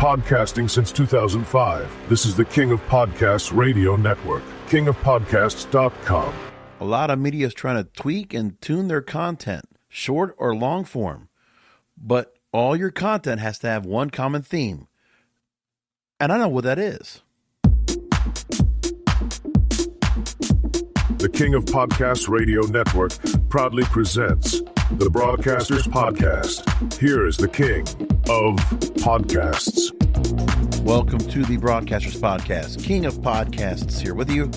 podcasting since 2005. This is the King of Podcasts radio network, kingofpodcasts.com. A lot of media is trying to tweak and tune their content, short or long form. But all your content has to have one common theme. And I know what that is. The King of Podcasts radio network proudly presents the Broadcasters Podcast. Here is the King of Podcasts. Welcome to the Broadcasters Podcast. King of Podcasts here with you.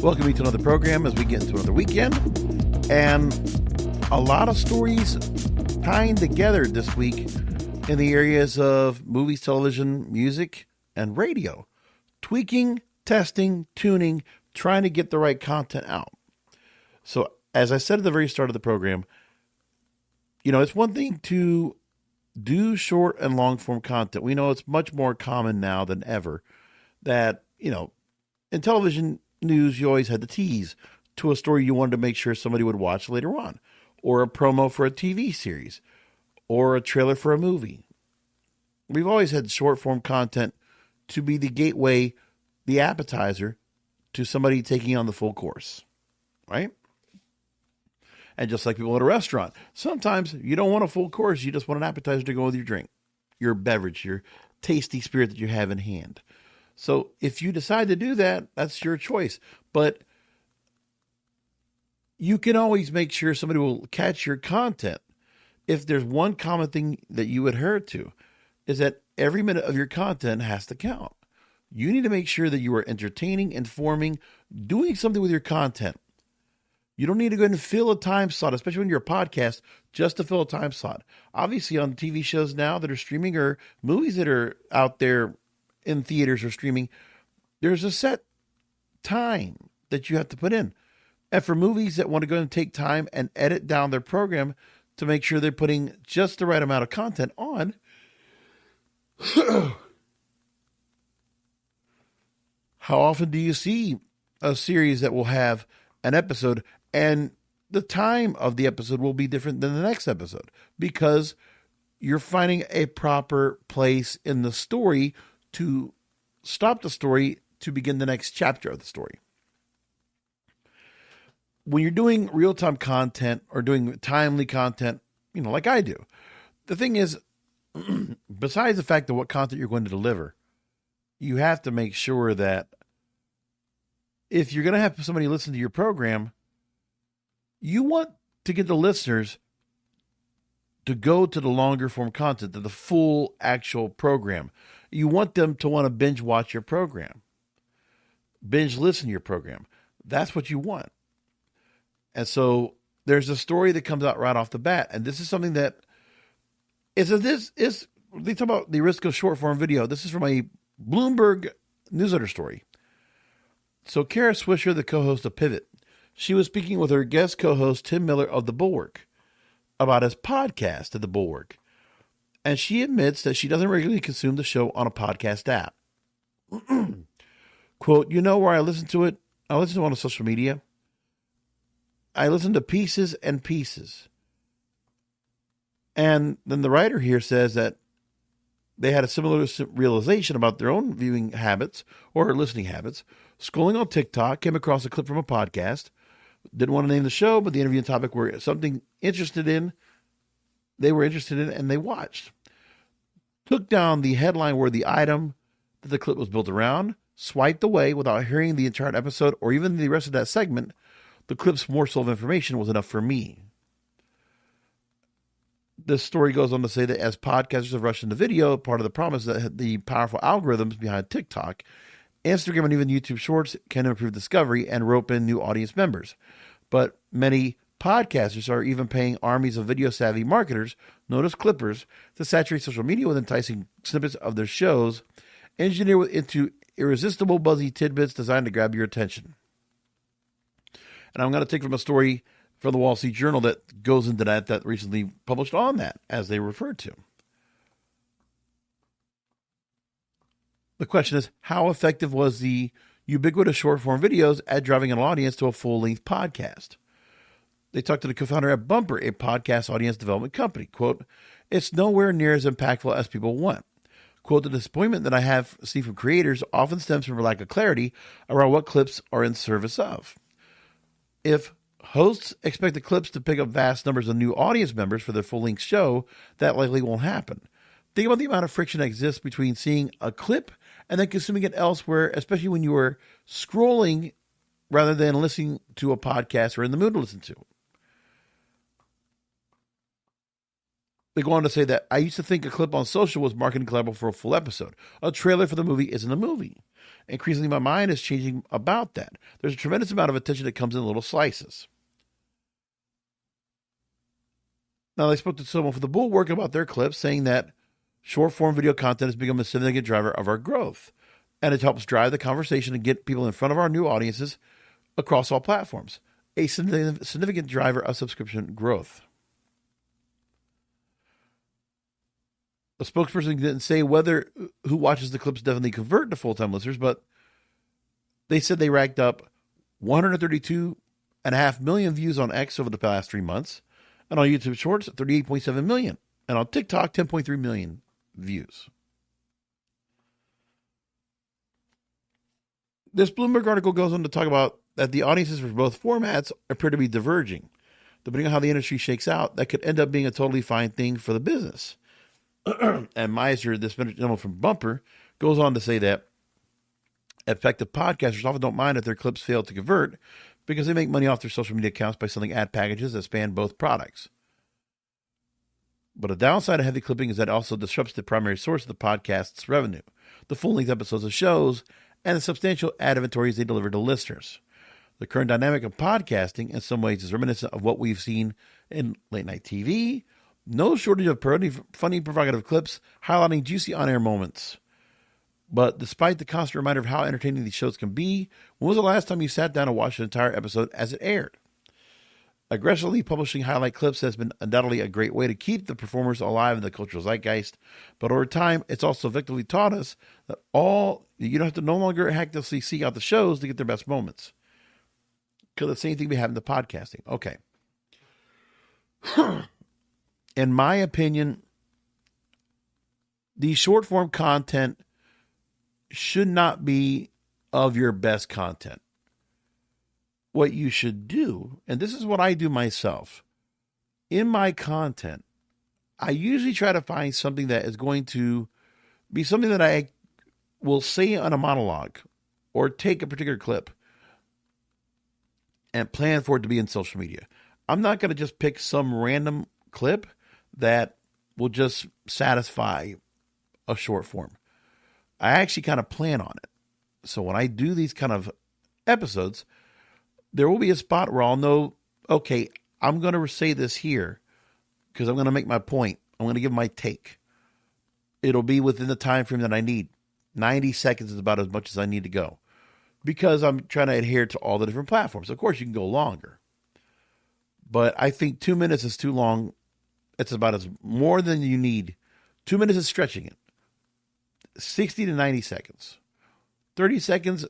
Welcome you to another program as we get into another weekend. And a lot of stories tying together this week in the areas of movies, television, music, and radio. Tweaking, testing, tuning, trying to get the right content out. So as I said at the very start of the program, it's one thing to do short and long form content. We know it's much more common now than ever that, in television news, you always had the tease to a story you wanted to make sure somebody would watch later on, or a promo for a TV series, or a trailer for a movie. We've always had short form content to be the gateway, the appetizer to somebody taking on the full course, right? And just like people at a restaurant, sometimes you don't want a full course. You just want an appetizer to go with your drink, your beverage, your tasty spirit that you have in hand. So if you decide to do that, that's your choice. But you can always make sure somebody will catch your content. If there's one common thing that you adhere to, is that every minute of your content has to count. You need to make sure that you are entertaining, informing, doing something with your content. You don't need to go ahead and fill a time slot, especially when you're a podcast, just to fill a time slot. Obviously, on TV shows now that are streaming or movies that are out there in theaters or streaming, there's a set time that you have to put in. And for movies that want to go and take time and edit down their program to make sure they're putting just the right amount of content on, how often do you see a series that will have an episode and the time of the episode will be different than the next episode because you're finding a proper place in the story to stop the story to begin the next chapter of the story. When you're doing real-time content or doing timely content, like I do, the thing is, besides the fact of what content you're going to deliver, you have to make sure that if you're going to have somebody listen to your program, you want to get the listeners to go to the longer form content, to the full actual program. You want them to want to binge watch your program, binge listen to your program. That's what you want. And so there's a story that comes out right off the bat. And this is something that they talk about the risk of short form video. This is from a Bloomberg newsletter story. So Kara Swisher, the co-host of Pivot, she was speaking with her guest co-host, Tim Miller of The Bulwark, about his podcast at The Bulwark. And she admits that she doesn't regularly consume the show on a podcast app. Quote, where I listen to it? I listen to it on social media. I listen to pieces and pieces. And then the writer here says that they had a similar realization about their own viewing habits or listening habits. Scrolling on TikTok, came across a clip from a podcast. Didn't want to name the show, but the interview topic were something they were interested in, and they watched. Took down the headline-worthy item that the clip was built around, swiped away without hearing the entire episode or even the rest of that segment. The clip's morsel of information was enough for me. This story goes on to say that as podcasters have rushed into video, part of the problem is that the powerful algorithms behind TikTok, Instagram, and even YouTube Shorts can improve discovery and rope in new audience members. But many podcasters are even paying armies of video-savvy marketers, known as clippers, to saturate social media with enticing snippets of their shows, engineered into irresistible buzzy tidbits designed to grab your attention. And I'm going to take from a story from the Wall Street Journal that goes into that recently published on that, as they referred to. The question is, how effective was the ubiquitous short-form videos at driving an audience to a full-length podcast? They talked to the co-founder at Bumper, a podcast audience development company. Quote, "It's nowhere near as impactful as people want. Quote, the disappointment that I have seen from creators often stems from a lack of clarity around what clips are in service of. If hosts expect the clips to pick up vast numbers of new audience members for their full-length show, that likely won't happen. Think about the amount of friction that exists between seeing a clip and then consuming it elsewhere, especially when you are scrolling rather than listening to a podcast or in the mood to listen to. They go on to say that I used to think a clip on social was marketing collateral for a full episode. A trailer for the movie isn't a movie. Increasingly, my mind is changing about that. There's a tremendous amount of attention that comes in little slices. Now, they spoke to someone for the Bulwark about their clips, saying that short-form video content has become a significant driver of our growth, and it helps drive the conversation and get people in front of our new audiences across all platforms. A significant driver of subscription growth. A spokesperson didn't say whether who watches the clips definitely convert to full-time listeners, but they said they racked up 132.5 million views on X over the past 3 months, and on YouTube Shorts, 38.7 million, and on TikTok, 10.3 million views. This Bloomberg article goes on to talk about that the audiences for both formats appear to be diverging. Depending on how the industry shakes out, that could end up being a totally fine thing for the business. And Miser, this gentleman from Bumper, goes on to say that effective podcasters often don't mind if their clips fail to convert because they make money off their social media accounts by selling ad packages that span both products. But a downside of heavy clipping is that it also disrupts the primary source of the podcast's revenue, the full-length episodes of shows, and the substantial ad inventories they deliver to listeners. The current dynamic of podcasting in some ways is reminiscent of what we've seen in late-night TV. No shortage of funny, provocative clips highlighting juicy on-air moments. But despite the constant reminder of how entertaining these shows can be, when was the last time you sat down and watched an entire episode as it aired? Aggressively publishing highlight clips has been undoubtedly a great way to keep the performers alive in the cultural zeitgeist, but over time, it's also effectively taught us that you don't have to no longer actively seek out the shows to get their best moments. Because the same thing we have in the podcasting. Okay. In my opinion, the short form content should not be of your best content. What you should do, and this is what I do myself, in my content, I usually try to find something that is going to be something that I will say on a monologue or take a particular clip and plan for it to be in social media. I'm not going to just pick some random clip that will just satisfy a short form. I actually kind of plan on it. So when I do these kind of episodes, there will be a spot where I'll know, okay, I'm going to say this here because I'm going to make my point. I'm going to give my take. It'll be within the time frame that I need. 90 seconds is about as much as I need to go because I'm trying to adhere to all the different platforms. Of course, you can go longer, but I think 2 minutes is too long. It's about as more than you need. 2 minutes is stretching it. 60 to 90 seconds. 30 seconds,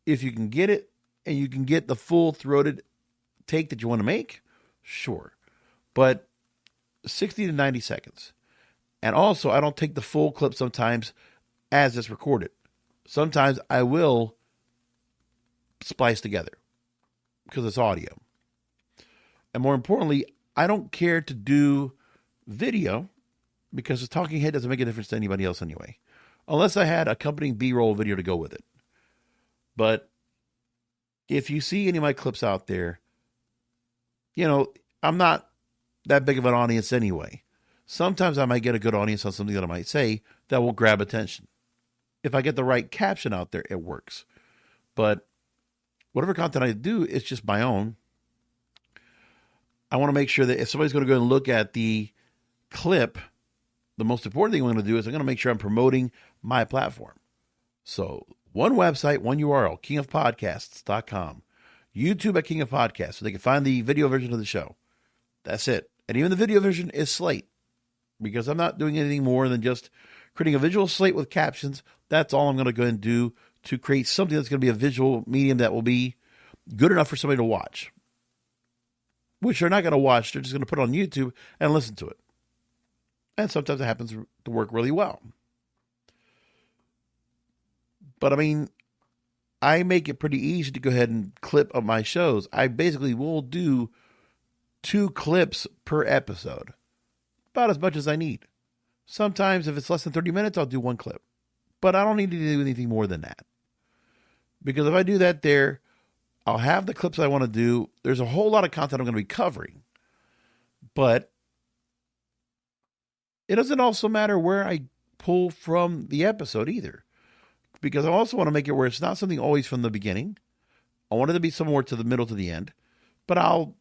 if you can get it and you can get the full-throated take that you want to make, sure. But 60 to 90 seconds. And also, I don't take the full clip sometimes as it's recorded. Sometimes I will splice together because it's audio. And more importantly, I don't care to do video because the talking head doesn't make a difference to anybody else anyway, unless I had accompanying B-roll video to go with it. But if you see any of my clips out there, I'm not that big of an audience anyway. Sometimes I might get a good audience on something that I might say that will grab attention. If I get the right caption out there, it works. But whatever content I do, it's just my own. I want to make sure that if somebody's going to go and look at the clip, the most important thing I'm going to do is I'm going to make sure I'm promoting my platform. So one website, one URL, kingofpodcasts.com. YouTube at King of Podcasts, so they can find the video version of the show. That's it. And even the video version is Slate, because I'm not doing anything more than just creating a visual slate with captions. That's all I'm going to go and do to create something that's going to be a visual medium that will be good enough for somebody to watch, which they're not going to watch. They're just going to put it on YouTube and listen to it. And sometimes it happens to work really well. But I mean, I make it pretty easy to go ahead and clip up my shows. I basically will do 2 clips per episode, about as much as I need. Sometimes if it's less than 30 minutes, I'll do 1 clip. But I don't need to do anything more than that. Because if I do that there, I'll have the clips I want to do. There's a whole lot of content I'm going to be covering. But it doesn't also matter where I pull from the episode either. Because I also want to make it where it's not something always from the beginning. I want it to be somewhere to the middle to the end. But I'll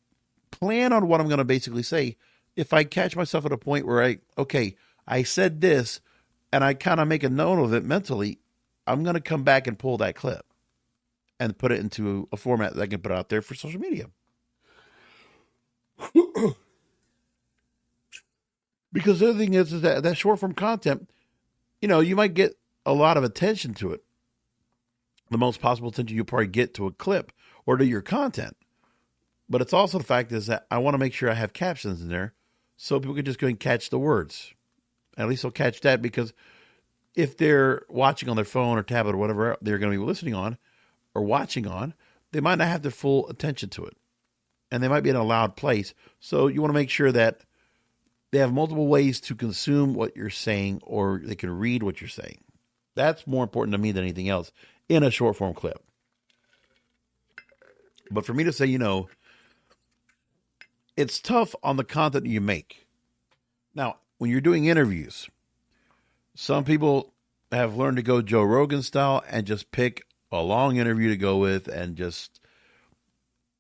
plan on what I'm going to basically say. If I catch myself at a point where I said this, and I kind of make a note of it mentally, I'm going to come back and pull that clip and put it into a format that I can put out there for social media. Because the other thing is that short form content, you might get a lot of attention to it. The most possible attention you'll probably get to a clip or to your content. But it's also the fact is that I want to make sure I have captions in there so people can just go and catch the words. At least they'll catch that, because if they're watching on their phone or tablet or whatever they're going to be listening on or watching on, they might not have their full attention to it. And they might be in a loud place. So you want to make sure that they have multiple ways to consume what you're saying, or they can read what you're saying. That's more important to me than anything else in a short form clip. But for me to say, it's tough on the content you make. Now, when you're doing interviews, some people have learned to go Joe Rogan style and just pick a long interview to go with and just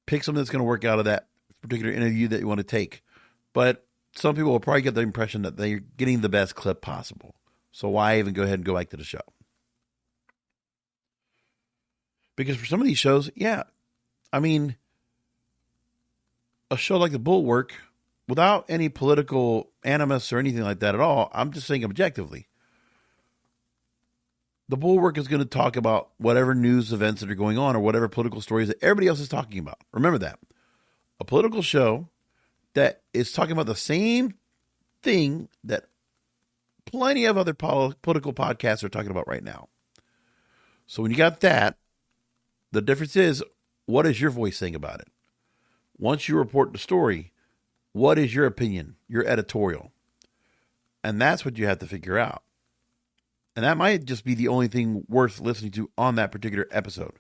pick something that's going to work out of that particular interview that you want to take. But some people will probably get the impression that they're getting the best clip possible. So why even go ahead and go back to the show? Because for some of these shows, a show like The Bulwark, without any political animus or anything like that at all, I'm just saying objectively, The Bulwark is going to talk about whatever news events that are going on or whatever political stories that everybody else is talking about. Remember that. A political show that is talking about the same thing that plenty of other political podcasts are talking about right now. So when you got that, the difference is, what is your voice saying about it? Once you report the story, what is your opinion, your editorial? And that's what you have to figure out. And that might just be the only thing worth listening to on that particular episode.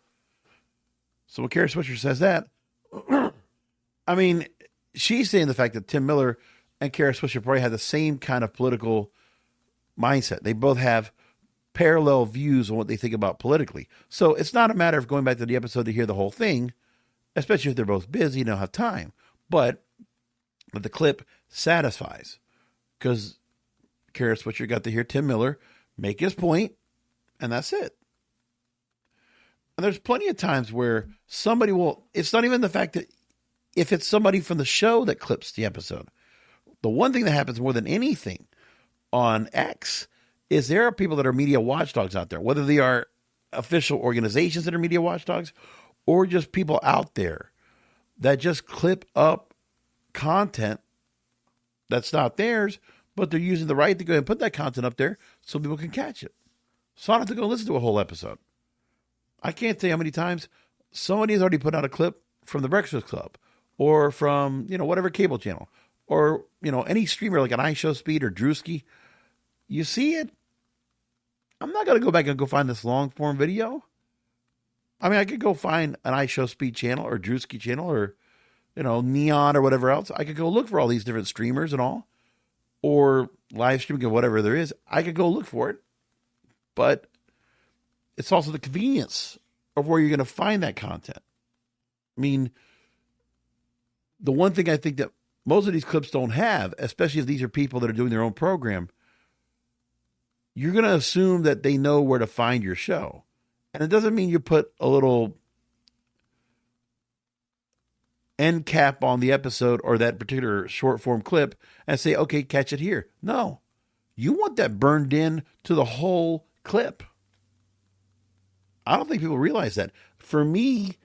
So when Kara Swisher says that, she's saying the fact that Tim Miller and Kara Swisher probably have the same kind of political mindset. They both have parallel views on what they think about politically. So it's not a matter of going back to the episode to hear the whole thing, especially if they're both busy and don't have time. But the clip satisfies, because Kara Swisher got to hear Tim Miller make his point, and that's it. And there's plenty of times where somebody it's not even the fact that if it's somebody from the show that clips the episode. The one thing that happens more than anything on X is there are people that are media watchdogs out there, whether they are official organizations that are media watchdogs or just people out there that just clip up content that's not theirs, but they're using the right to go ahead and put that content up there so people can catch it. So I don't have to go listen to a whole episode. I can't tell you how many times somebody has already put out a clip from the Breakfast Club or from, whatever cable channel or, any streamer like an iShowSpeed or Drewski. You see it. I'm not going to go back and go find this long form video. I could go find an iShowSpeed channel or Drewski channel or, Neon or whatever else. I could go look for all these different streamers and all, or live streaming or whatever there is. I could go look for it, but it's also the convenience of where you're going to find that content. The one thing I think that most of these clips don't have, especially if these are people that are doing their own program, you're going to assume that they know where to find your show. And it doesn't mean you put a little end cap on the episode or that particular short form clip and say, okay, catch it here. No, you want that burned in to the whole clip. I don't think people realize that. For me,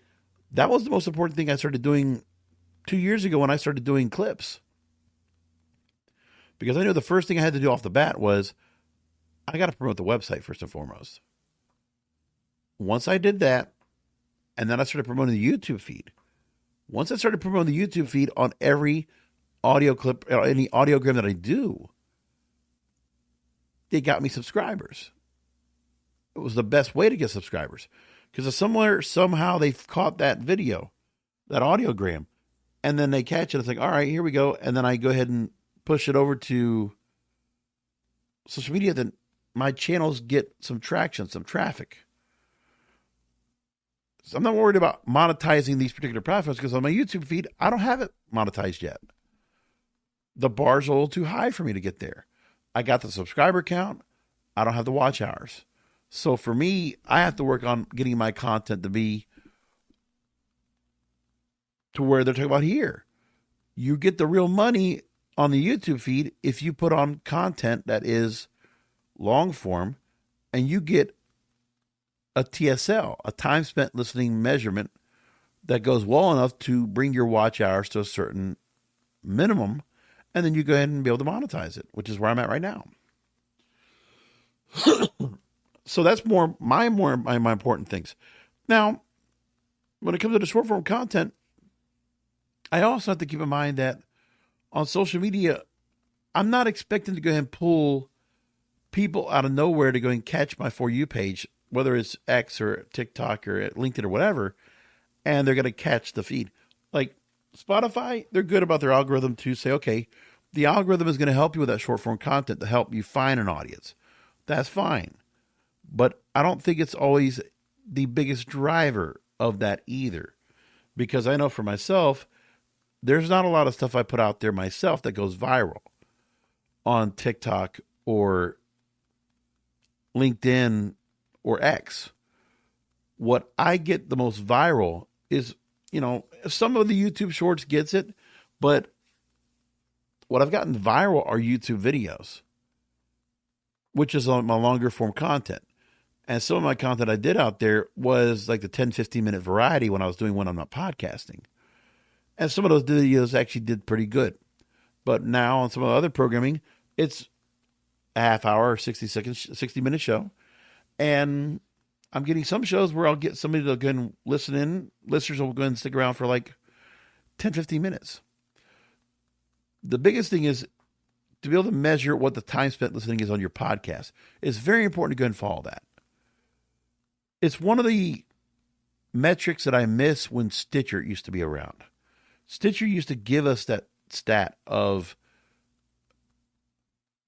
that was the most important thing I started doing 2 years ago when I started doing clips. Because I knew the first thing I had to do off the bat was I got to promote the website first and foremost. Once I did that, and then I started promoting the YouTube feed. Once I started promoting the YouTube feed on every audio clip, or any audiogram that I do, it got me subscribers. It was the best way to get subscribers. Because somehow they've caught that video, that audiogram, and then they catch it. It's like, all right, here we go. And then I go ahead and push it over to social media. Then my channels get some traction, some traffic. So I'm not worried about monetizing these particular platforms because on my YouTube feed, I don't have it monetized yet. The bar's a little too high for me to get there. I got the subscriber count. I don't have the watch hours. So for me, I have to work on getting my content to be to where they're talking about here. You get the real money on the YouTube feed if you put on content that is long form, and you get a TSL, a time spent listening measurement that goes well enough to bring your watch hours to a certain minimum, and then you go ahead and be able to monetize it, which is where I'm at right now. So that's my important things. Now, when it comes to the short form content, I also have to keep in mind that on social media, I'm not expecting to go ahead and pull people out of nowhere to go and catch my For You page, whether it's X or TikTok or LinkedIn or whatever, and they're going to catch the feed. Like Spotify, they're good about their algorithm to say, okay, the algorithm is going to help you with that short form content to help you find an audience. That's fine. But I don't think it's always the biggest driver of that either. Because I know for myself, there's not a lot of stuff I put out there myself that goes viral on TikTok or LinkedIn or X. What I get the most viral is, some of the YouTube shorts gets it, but what I've gotten viral are YouTube videos, which is on my longer form content. And some of my content I did out there was like the 10, 15 minute variety when I was doing when I'm not podcasting. And some of those videos actually did pretty good. But now on some of the other programming, it's a half hour, 60-minute show. And I'm getting some shows where I'll get somebody to go and listen in. Listeners will go and stick around for like 10, 15 minutes. The biggest thing is to be able to measure what the time spent listening is on your podcast. It's very important to go and follow that. It's one of the metrics that I miss when Stitcher used to be around. Stitcher used to give us that stat of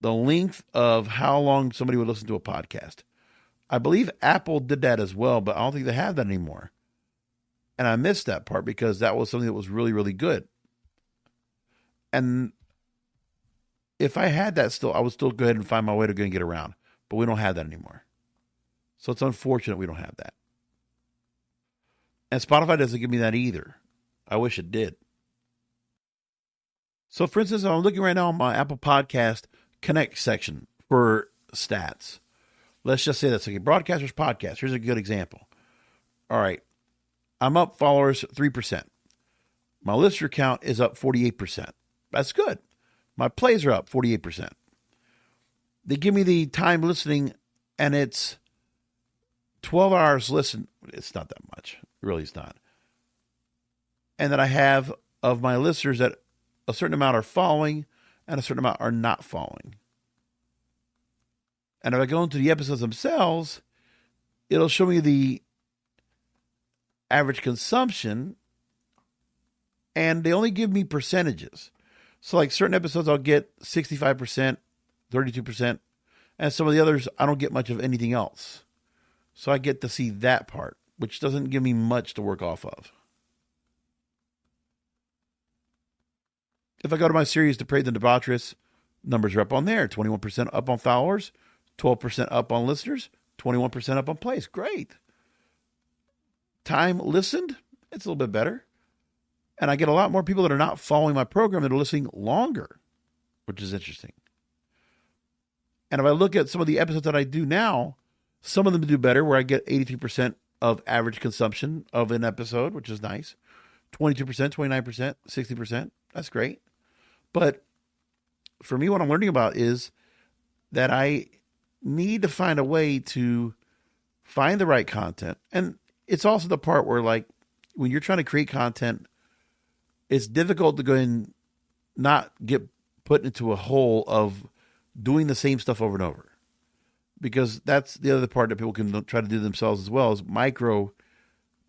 the length of how long somebody would listen to a podcast. I believe Apple did that as well, but I don't think they have that anymore. And I missed that part because that was something that was really, really good. And if I had that still, I would still go ahead and find my way to go and get around. But we don't have that anymore. So it's unfortunate we don't have that. And Spotify doesn't give me that either. I wish it did. So for instance, I'm looking right now on my Apple Podcast Connect section for stats. Let's just say that's like a broadcaster's podcast. Here's a good example. All right. I'm up followers 3%. My listener count is up 48%. That's good. My plays are up 48%. They give me the time listening, and it's 12 hours listen. It's not that much. It really is not. And then I have of my listeners that a certain amount are following and a certain amount are not following. And if I go into the episodes themselves, it'll show me the average consumption, and they only give me percentages. So like certain episodes, I'll get 65%, 32%, and some of the others, I don't get much of anything else. So I get to see that part, which doesn't give me much to work off of. If I go to my series, Depraved and Debaucherous, numbers are up on there. 21% up on followers, 12% up on listeners, 21% up on plays. Great. Time listened, it's a little bit better. And I get a lot more people that are not following my program that are listening longer, which is interesting. And if I look at some of the episodes that I do now, some of them do better, where I get 83% of average consumption of an episode, which is nice. 22%, 29%, 60%. That's great. But for me, what I'm learning about is that I need to find a way to find the right content. And it's also the part where, like, when you're trying to create content, it's difficult to go and not get put into a hole of doing the same stuff over and over. Because that's the other part that people can try to do themselves as well, is micro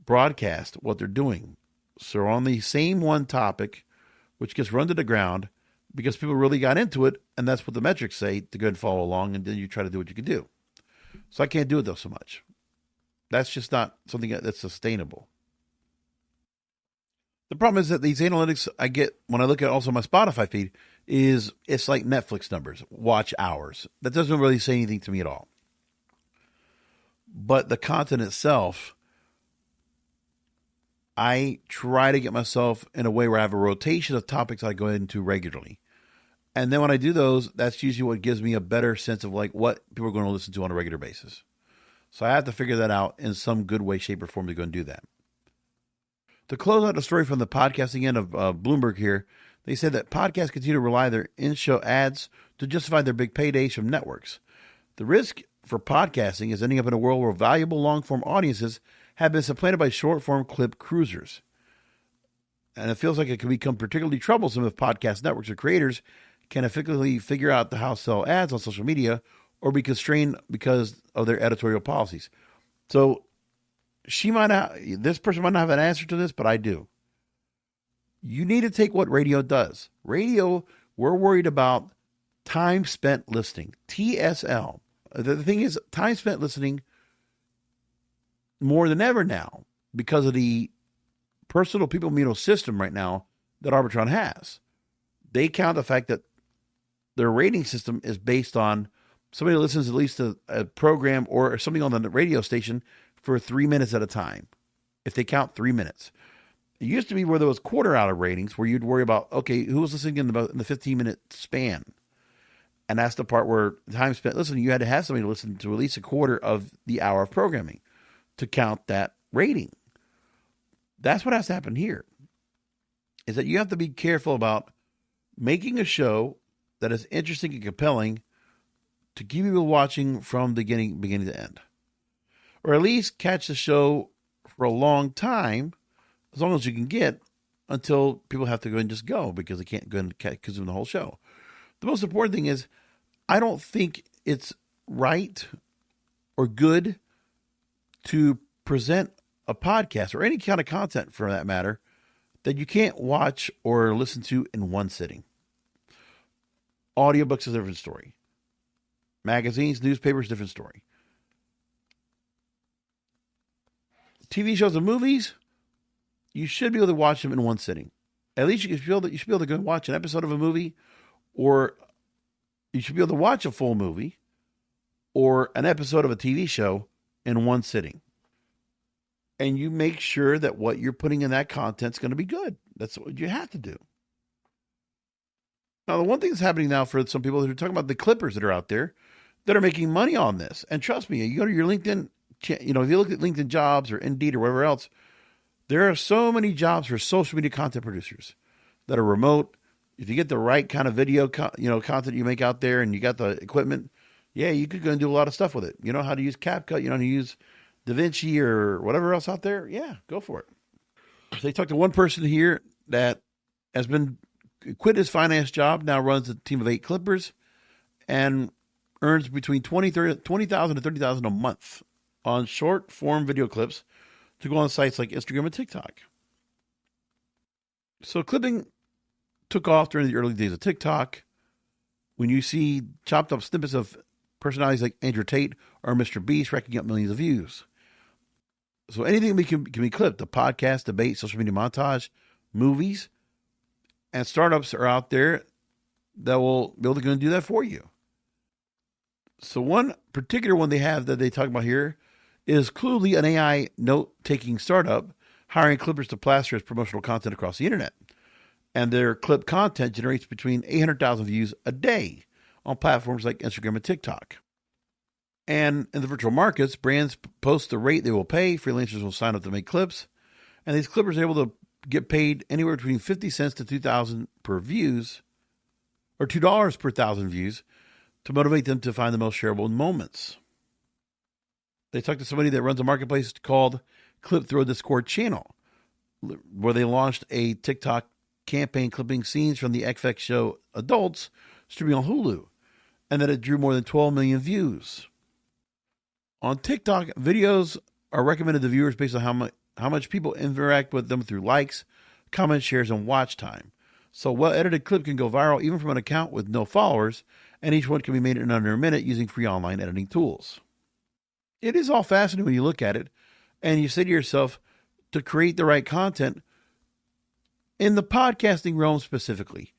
broadcast what they're doing. So on the same one topic, which gets run to the ground because people really got into it, and that's what the metrics say, to go and follow along, and then you try to do what you can do. So I can't do it though so much. That's just not something that's sustainable. The problem is that these analytics I get when I look at also my Spotify feed it's like Netflix numbers, watch hours. That doesn't really say anything to me at all. But the content itself, I try to get myself in a way where I have a rotation of topics I go into regularly. And then when I do those, that's usually what gives me a better sense of like what people are going to listen to on a regular basis. So I have to figure that out in some good way, shape, or form to go and do that. To close out the story from the podcasting end of Bloomberg here, they said that podcasts continue to rely on their in-show ads to justify their big paydays from networks. The risk for podcasting is ending up in a world where valuable long-form audiences have been supplanted by short-form clip cruisers. And it feels like it can become particularly troublesome if podcast networks or creators can effectively figure out how to sell ads on social media or be constrained because of their editorial policies. So this person might not have an answer to this, but I do. You need to take what radio does. Radio, we're worried about time spent listening, TSL. The thing is, time spent listening more than ever now because of the personal people meter system right now that Arbitron has. They count the fact that their rating system is based on somebody listens at least to a program or something on the radio station for 3 minutes at a time, if they count 3 minutes. It used to be where there was quarter-hour ratings where you'd worry about, okay, who was listening in the 15-minute span? And that's the part where time spent listening, you had to have somebody to listen to at least a quarter of the hour of programming to count that rating. That's what has to happen here, is that you have to be careful about making a show that is interesting and compelling to keep people watching from beginning to end. Or at least catch the show for a long time, as long as you can get, until people have to go and just go because they can't go and consume the whole show. The most important thing is, I don't think it's right or good to present a podcast or any kind of content for that matter that you can't watch or listen to in one sitting. Audiobooks is a different story. Magazines, newspapers, different story. TV shows and movies, you should be able to watch them in one sitting. At least you should be able to go and watch an episode of a movie, or you should be able to watch a full movie or an episode of a TV show in one sitting. And you make sure that what you're putting in that content is going to be good. That's what you have to do. Now, the one thing that's happening now for some people that are talking about the clippers that are out there that are making money on this. And trust me, you go to your LinkedIn, if you look at LinkedIn jobs or Indeed or wherever else, there are so many jobs for social media content producers that are remote. If you get the right kind of video, content you make out there and you got the equipment, yeah, you could go and do a lot of stuff with it. You know how to use CapCut, you know how to use DaVinci or whatever else out there. Yeah, go for it. So they talked to one person here that has been quit his finance job, now runs a team of 8 clippers and earns between $20,000 to $30,000 a month on short form video clips to go on sites like Instagram and TikTok. So clipping took off during the early days of TikTok. When you see chopped up snippets of personalities like Andrew Tate or Mr. Beast racking up millions of views. So anything can be clipped. The podcast, debate, social media montage, movies, and startups are out there that will be able to go and do that for you. So one particular one they have that they talk about here is Cluely, an AI note-taking startup, hiring clippers to plaster its promotional content across the internet. And their clip content generates between 800,000 views a day on platforms like Instagram and TikTok. And in the virtual markets, brands post the rate they will pay. Freelancers will sign up to make clips. And these clippers are able to get paid anywhere between 50 cents to $2,000 per views, or $2 per 1,000 views, to motivate them to find the most shareable moments. They talked to somebody that runs a marketplace called Clip Through a Discord channel, where they launched a TikTok campaign clipping scenes from the FX show Adults streaming on Hulu, and that it drew more than 12 million views. On TikTok, videos are recommended to viewers based on how much people interact with them through likes, comments, shares, and watch time. So a well-edited clip can go viral even from an account with no followers, and each one can be made in under a minute using free online editing tools. It is all fascinating when you look at it, and you say to yourself, to create the right content, in the podcasting realm specifically,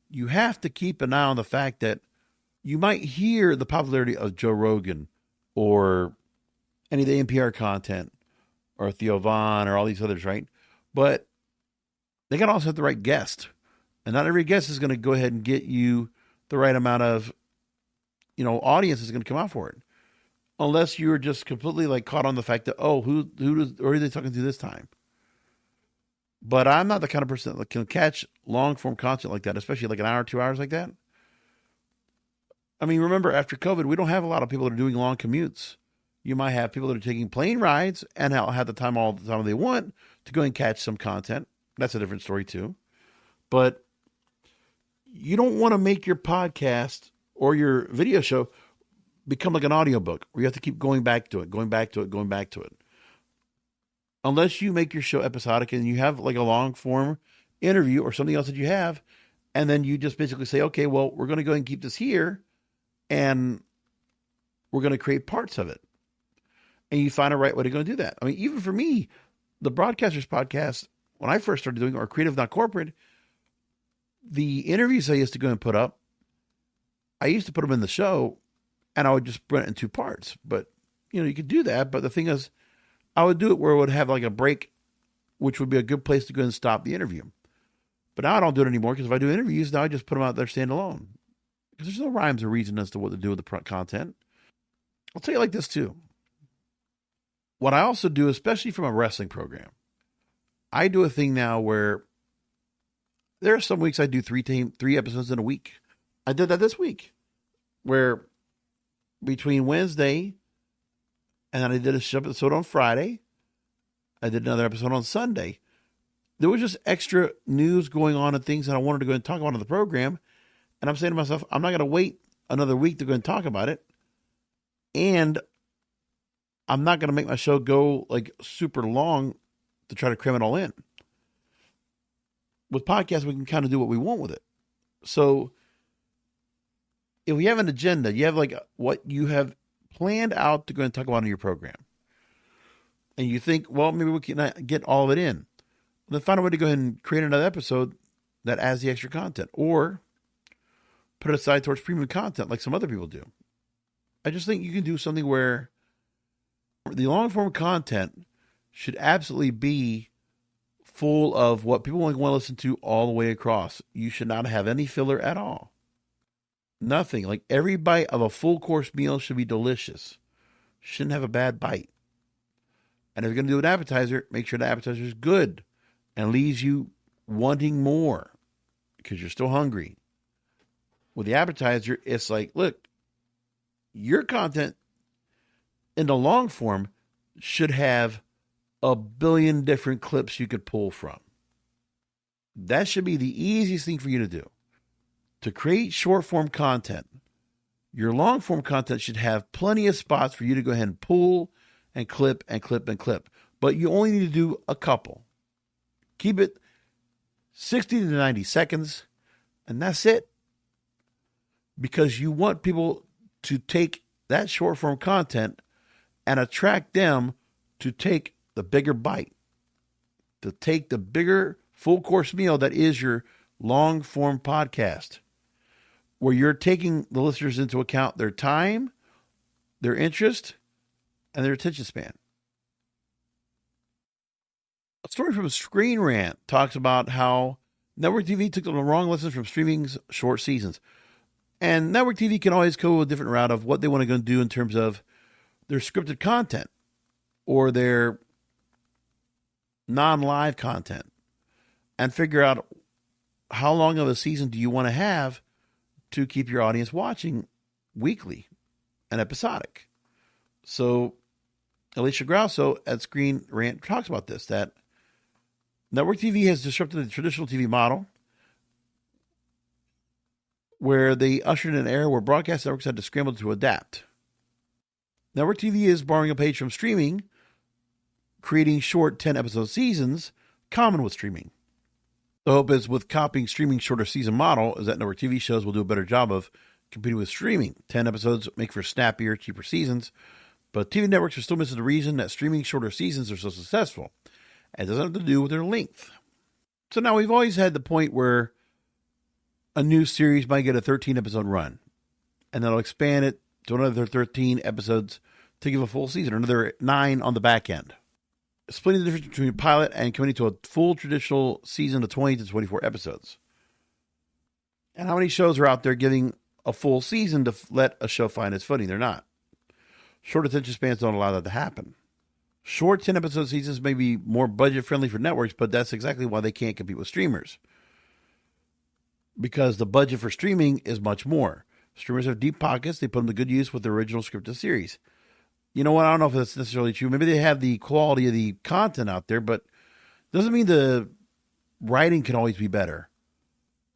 you have to keep an eye on the fact that you might hear the popularity of Joe Rogan or any of the NPR content or Theo Vaughn or all these others, right? But they got to also have the right guest. And not every guest is going to go ahead and get you the right amount of, audience is going to come out for it. Unless you're just completely like caught on the fact that, who are they talking to this time? But I'm not the kind of person that can catch long form content like that, especially like an hour, 2 hours like that. I mean, remember, after COVID, we don't have a lot of people that are doing long commutes. You might have people that are taking plane rides and have the time all the time they want to go and catch some content. That's a different story too. But you don't want to make your podcast or your video show become like an audiobook where you have to keep going back to it. Unless you make your show episodic and you have like a long form interview or something else that you have, and then you just basically say, okay, well, we're going to go and keep this here and we're going to create parts of it. And you find a right way to go and do that. I mean, even for me, the Broadcasters Podcast, when I first started doing, or Creative Not Corporate, the interviews I used to go and put up, I used to put them in the show and I would just run it in two parts. But, you could do that. But the thing is, I would do it where it would have like a break, which would be a good place to go and stop the interview. But now I don't do it anymore because if I do interviews, now I just put them out there standalone. Because there's no rhymes or reason as to what to do with the content. I'll tell you like this too. What I also do, especially from a wrestling program, I do a thing now where there are some weeks I do three episodes in a week. I did that this week, where between Wednesday and then I did a episode on Friday, I did another episode on Sunday. There was just extra news going on and things that I wanted to go and talk about on the program. And I'm saying to myself, I'm not going to wait another week to go and talk about it. And I'm not going to make my show go like super long to try to cram it all in. With podcasts, we can kind of do what we want with it. So if we have an agenda, you have like what you have planned out to go and talk about in your program. And you think, well, maybe we can get all of it in. Then find a way to go ahead and create another episode that adds the extra content. Or put it aside towards premium content like some other people do. I just think you can do something where the long form content should absolutely be full of what people want to listen to all the way across. You should not have any filler at all. Nothing. Like every bite of a full course meal should be delicious. Shouldn't have a bad bite. And if you're going to do an appetizer, make sure the appetizer is good and leaves you wanting more because you're still hungry. With the appetizer, it's like, look, your content in the long form should have a billion different clips you could pull from. That should be the easiest thing for you to do. To create short form content, your long form content should have plenty of spots for you to go ahead and pull and clip and clip and clip. But you only need to do a couple. Keep it 60 to 90 seconds, and that's it. Because you want people to take that short form content and attract them to take the bigger bite, to take the bigger full course meal that is your long form podcast, where you're taking the listeners into account their time, their interest, and their attention span. A story from Screen Rant talks about how network TV took the wrong lessons from streaming's short seasons. And network TV can always go a different route of what they want to go and do in terms of their scripted content or their non-live content, and figure out how long of a season do you want to have to keep your audience watching weekly and episodic. So Alicia Grasso at Screen Rant talks about this, that network TV has disrupted the traditional TV model where they ushered in an era where broadcast networks had to scramble to adapt. Network TV is borrowing a page from streaming, creating short 10-episode seasons, common with streaming. The hope is with copying streaming shorter season model is that network TV shows will do a better job of competing with streaming. 10 episodes make for snappier, cheaper seasons, but TV networks are still missing the reason that streaming shorter seasons are so successful. It doesn't have to do with their length. So now we've always had the point where a new series might get a 13-episode run, and they'll expand it to another 13 episodes to give a full season, or another 9 on the back end. Splitting the difference between a pilot and committing to a full traditional season of 20 to 24 episodes. And how many shows are out there giving a full season to let a show find its footing? They're not. Short attention spans don't allow that to happen. Short 10-episode seasons may be more budget-friendly for networks, but that's exactly why they can't compete with streamers. Because the budget for streaming is much more. Streamers have deep pockets. They put them to good use with their original scripted series. You know what? I don't know if that's necessarily true. Maybe they have the quality of the content out there, but doesn't mean the writing can always be better,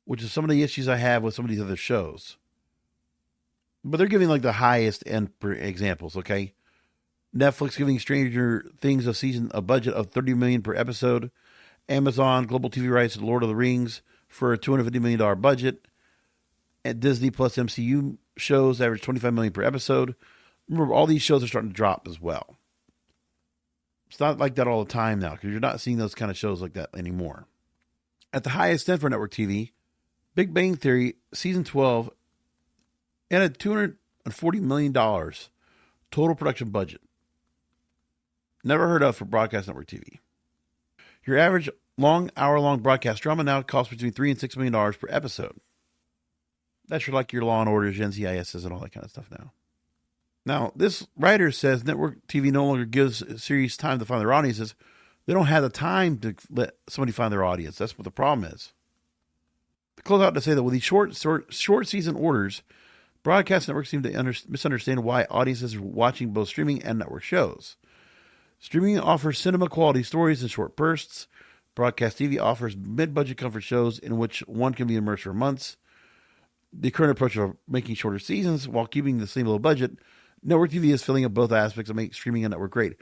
which is some of the issues I have with some of these other shows. But they're giving like the highest end examples, okay? Netflix giving Stranger Things a budget of $30 million per episode. Amazon global TV rights to Lord of the Rings for a $250 million budget. And Disney Plus MCU shows average $25 million per episode. Remember, all these shows are starting to drop as well. It's not like that all the time now, because you're not seeing those kind of shows like that anymore. At the highest end for network TV, Big Bang Theory, season 12, and a $240 million total production budget. Never heard of for broadcast network TV. Your average hour-long broadcast drama now costs between $3 and $6 million per episode. That's like your Law and Orders, NCISs, and all that kind of stuff now. Now, this writer says network TV no longer gives series time to find their audiences. They don't have the time to let somebody find their audience. That's what the problem is. To close out to say that with these short season orders, broadcast networks seem to misunderstand why audiences are watching both streaming and network shows. Streaming offers cinema-quality stories in short bursts. Broadcast TV offers mid-budget comfort shows in which one can be immersed for months. The current approach of making shorter seasons while keeping the same low budget, network TV is filling up both aspects of make streaming and network great.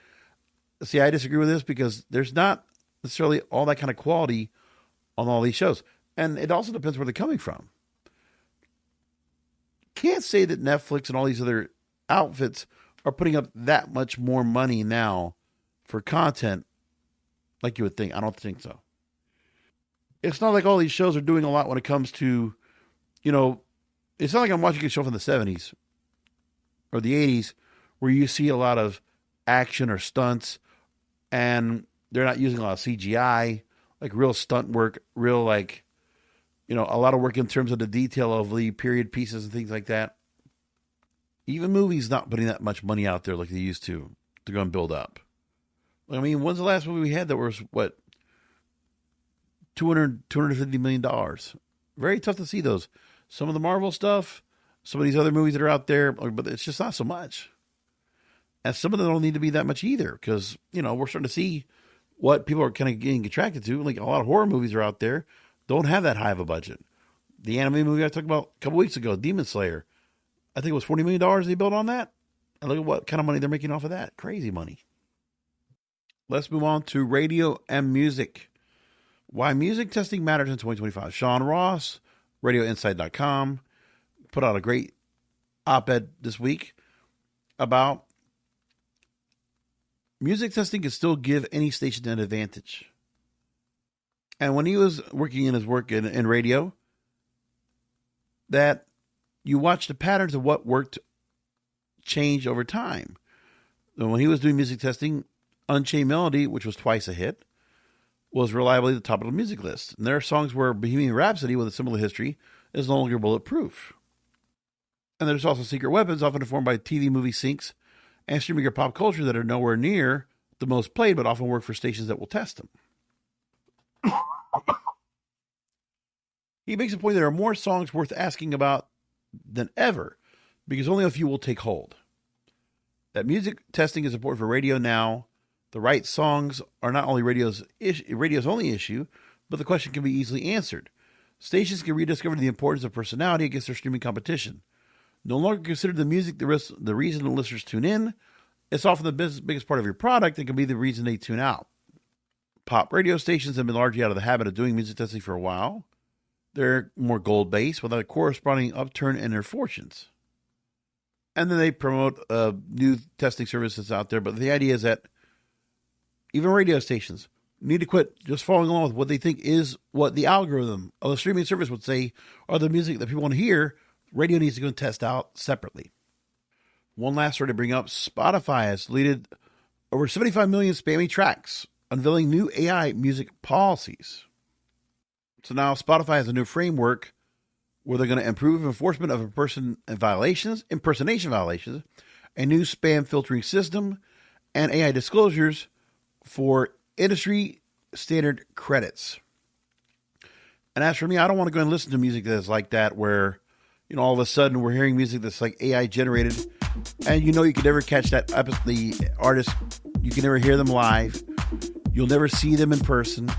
See, I disagree with this because there's not necessarily all that kind of quality on all these shows. And it also depends where they're coming from. Can't say that Netflix and all these other outfits are putting up that much more money now for content like you would think. I don't think so. It's not like all these shows are doing a lot when it comes to, it's not like I'm watching a show from the 70s or the 80s where you see a lot of action or stunts and they're not using a lot of CGI, like real stunt work, real a lot of work in terms of the detail of the period pieces and things like that. Even movies not putting that much money out there like they used to go and build up. I mean, when's the last movie we had that was, $250 million? Very tough to see those. Some of the Marvel stuff, some of these other movies that are out there, but it's just not so much. And some of them don't need to be that much either because, we're starting to see what people are kind of getting attracted to. Like a lot of horror movies are out there, don't have that high of a budget. The anime movie I talked about a couple weeks ago, Demon Slayer, I think it was $40 million they built on that. And look at what kind of money they're making off of that. Crazy money. Let's move on to radio and music. Why music testing matters in 2025. Sean Ross, RadioInsight.com, put out a great op-ed this week about music testing can still give any station an advantage. And when he was working in his work in radio, that you watch the patterns of what worked change over time. And when he was doing music testing, Unchained Melody, which was twice a hit, was reliably the top of the music list. And there are songs where Bohemian Rhapsody, with a similar history, is no longer bulletproof. And there's also secret weapons, often informed by TV movie syncs and streaming or pop culture that are nowhere near the most played, but often work for stations that will test them. He makes a point there are more songs worth asking about than ever, because only a few will take hold. That music testing is important for radio now. The right songs are not only radio's only issue, but the question can be easily answered. Stations can rediscover the importance of personality against their streaming competition. No longer consider the music the reason the listeners tune in. It's often the biggest part of your product and can be the reason they tune out. Pop radio stations have been largely out of the habit of doing music testing for a while. They're more gold-based without a corresponding upturn in their fortunes. And then they promote new testing services out there. But the idea is that even radio stations need to quit just following along with what they think is what the algorithm of the streaming service would say are the music that people want to hear. Radio needs to go and test out separately. One last story to bring up. Spotify has deleted over 75 million spammy tracks, unveiling new AI music policies. So now Spotify has a new framework where they're going to improve enforcement of impersonation violations, a new spam filtering system, and AI disclosures for industry standard credits. And as for me, I don't want to go and listen to music that's like that, where, all of a sudden we're hearing music that's like AI generated, and you can never catch the artist. You can never hear them live. You'll never see them in person.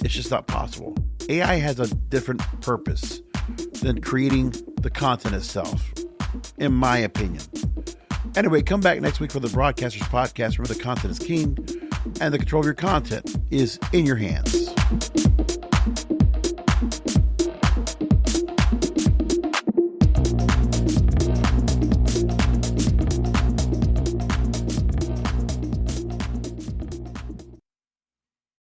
It's just not possible. AI has a different purpose than creating the content itself, in my opinion. Anyway, come back next week for the Broadcasters Podcast. Remember, the content is king, and the control of your content is in your hands.